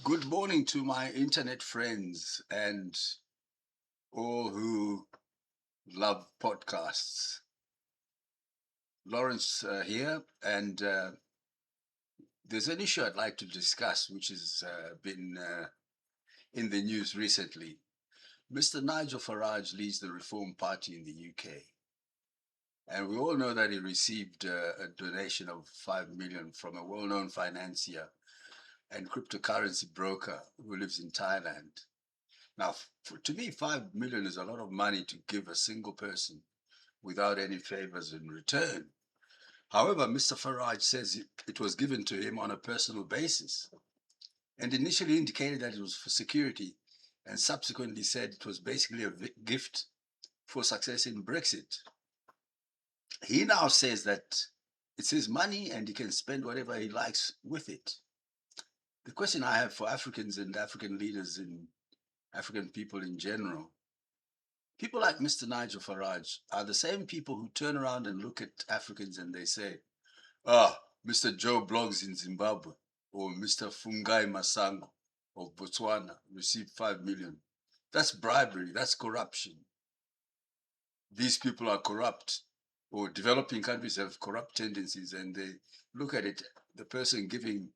Good morning to my internet friends and all who love podcasts. Lawrence here, and there's an issue I'd like to discuss, which has been in the news recently. Mr. Nigel Farage leads the Reform Party in the UK, and we all know that he received a donation of 5 million from a well-known financier and cryptocurrency broker who lives in Thailand. Now, to me, 5 million is a lot of money to give a single person without any favors in return. However, Mr. Farage says it was given to him on a personal basis and initially indicated that it was for security and subsequently said it was basically a gift for success in Brexit. He now says that it's his money and he can spend whatever he likes with it. The question I have for Africans and African leaders and African people in general, people like Mr. Nigel Farage are the same people who turn around and look at Africans and they say, Mr. Joe Blogs in Zimbabwe or Mr. Fungai Masango of Botswana received 5 million. That's bribery, that's corruption. These people are corrupt, or developing countries have corrupt tendencies, and they look at it, the person giving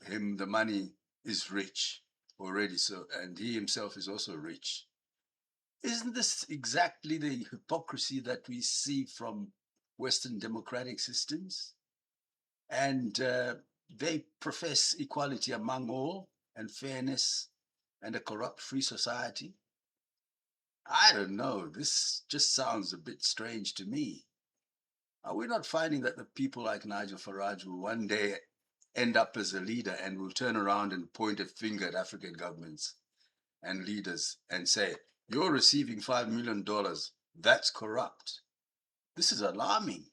him the money is rich already, so and he himself is also rich. Isn't this exactly the hypocrisy that we see from Western democratic systems? And they profess equality among all and fairness and a corrupt free society. I don't know. This just sounds a bit strange to me. Are we not finding that the people like Nigel Farage will one day end up as a leader and will turn around and point a finger at African governments and leaders and say, you're receiving $5 million. That's corrupt. This is alarming.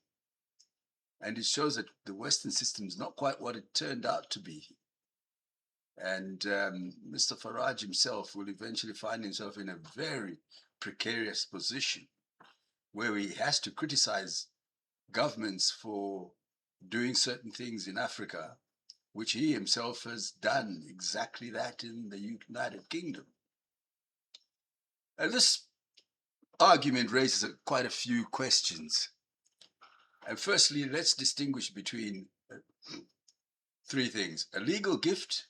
And it shows that the Western system is not quite what it turned out to be. And Mr. Farage himself will eventually find himself in a very precarious position where he has to criticize governments for doing certain things in Africa, which he himself has done exactly that in the United Kingdom. And this argument raises quite a few questions. And firstly, let's distinguish between three things: a legal gift,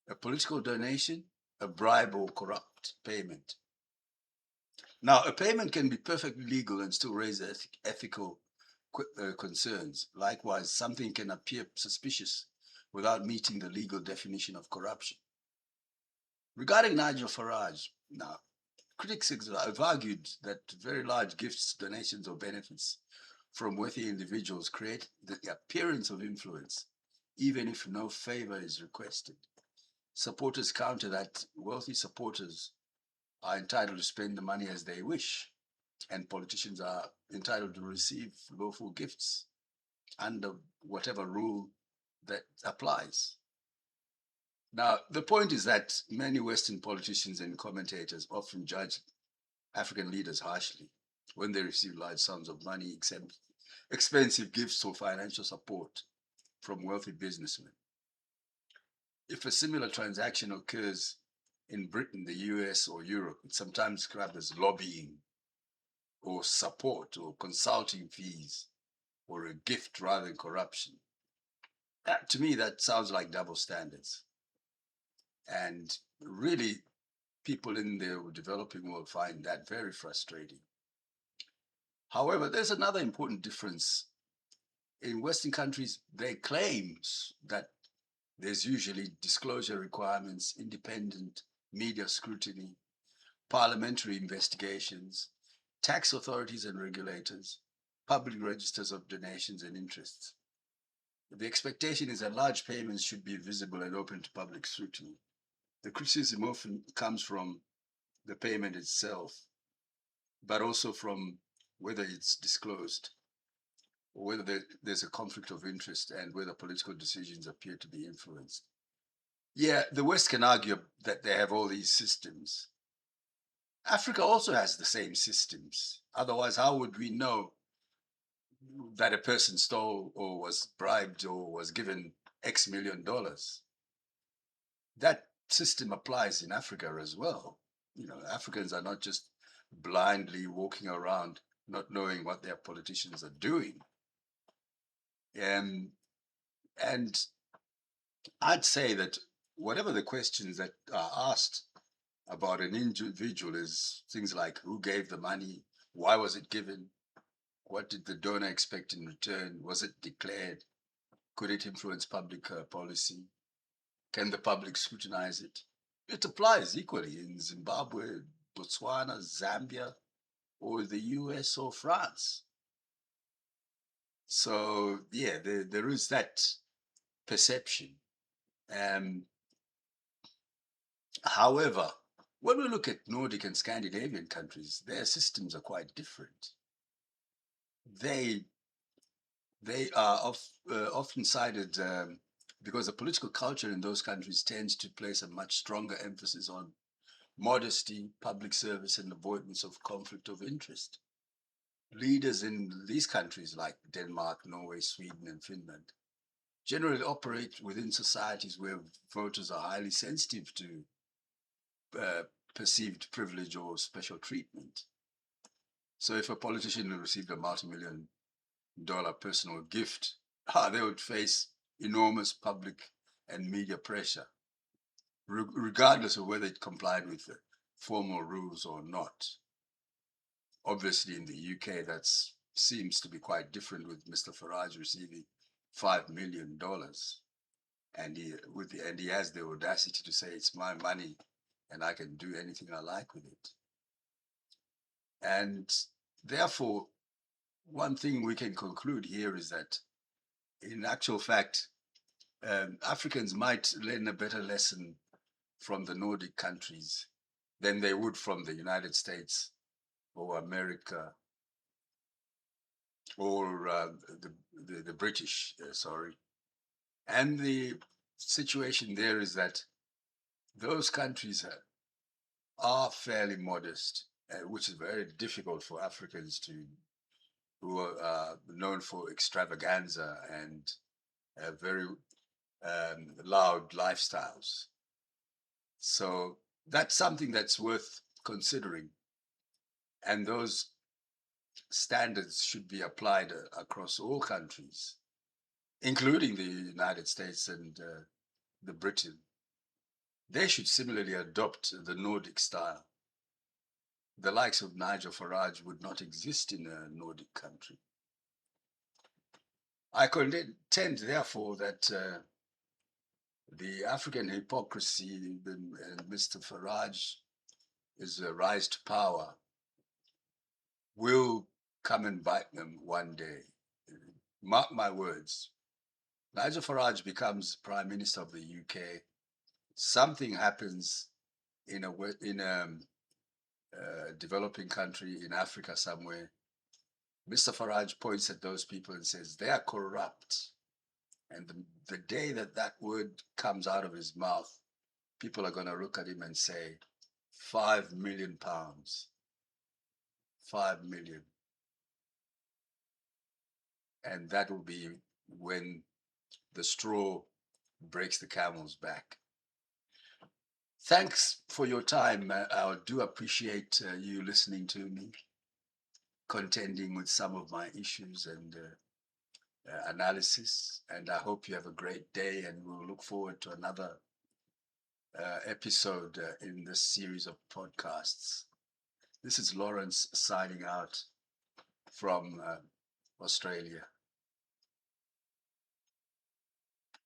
a political donation, a bribe or corrupt payment. Now, a payment can be perfectly legal and still raise ethical concerns. Likewise, something can appear suspicious without meeting the legal definition of corruption. Regarding Nigel Farage, now, critics have argued that very large gifts, donations, or benefits from wealthy individuals create the appearance of influence, even if no favor is requested. Supporters counter that wealthy supporters are entitled to spend the money as they wish, and politicians are entitled to receive lawful gifts under whatever rule that applies. Now, the point is that many Western politicians and commentators often judge African leaders harshly when they receive large sums of money, expensive gifts, or financial support from wealthy businessmen. If a similar transaction occurs in Britain, the US, or Europe, it's sometimes described as lobbying or support or consulting fees or a gift rather than corruption. To me, that sounds like double standards. And really, people in the developing world find that very frustrating. However, there's another important difference. In Western countries, they claim that there's usually disclosure requirements, independent media scrutiny, parliamentary investigations, tax authorities and regulators, public registers of donations and interests. The expectation is that large payments should be visible and open to public scrutiny. The criticism often comes from the payment itself, but also from whether it's disclosed or whether there's a conflict of interest and whether political decisions appear to be influenced. Yeah, the West can argue that they have all these systems. Africa also has the same systems. Otherwise, how would we know that a person stole or was bribed or was given X million dollars? that system applies in Africa as well. You know, Africans are not just blindly walking around not knowing what their politicians are doing. And I'd say that whatever the questions that are asked about an individual is things like who gave the money, why was it given, what did the donor expect in return, was it declared, could it influence public policy, can the public scrutinize it? It applies equally in Zimbabwe, Botswana, Zambia, or the US or France. So, yeah, there is that perception. Um, However, when we look at Nordic and Scandinavian countries, their systems are quite different. They they are often cited because the political culture in those countries tends to place a much stronger emphasis on modesty, public service, and avoidance of conflict of interest. Leaders in these countries, like Denmark, Norway, Sweden, and Finland, generally operate within societies where voters are highly sensitive to uh, perceived privilege or special treatment. So if a politician received a multi-million-dollar personal gift, they would face enormous public and media pressure, regardless of whether it complied with the formal rules or not. Obviously, in the UK, that seems to be quite different, with Mr. Farage receiving $5 million, and he has the audacity to say it's my money and I can do anything I like with it. And therefore, one thing we can conclude here is that, in actual fact, Africans might learn a better lesson from the Nordic countries than they would from the United States or America or the British, sorry. And the situation there is that those countries are fairly modest, which is very difficult for Africans who are known for extravaganza and very loud lifestyles. So that's something that's worth considering. And those standards should be applied across all countries, including the United States and the Britain. They should similarly adopt the Nordic style. The likes of Nigel Farage would not exist in a Nordic country. I contend, therefore, that the African hypocrisy and Mr. Farage's rise to power will come and bite them one day. Mark my words. Nigel Farage becomes Prime Minister of the UK. Something happens in a developing country in Africa somewhere. Mr. Farage points at those people and says they are corrupt. And the day that that word comes out of his mouth, people are going to look at him and say, £5 million. 5 million. And that will be when the straw breaks the camel's back. Thanks for your time. I do appreciate you listening to me, contending with some of my issues and analysis. And I hope you have a great day, and we'll look forward to another episode in this series of podcasts. This is Lawrence signing out from Australia.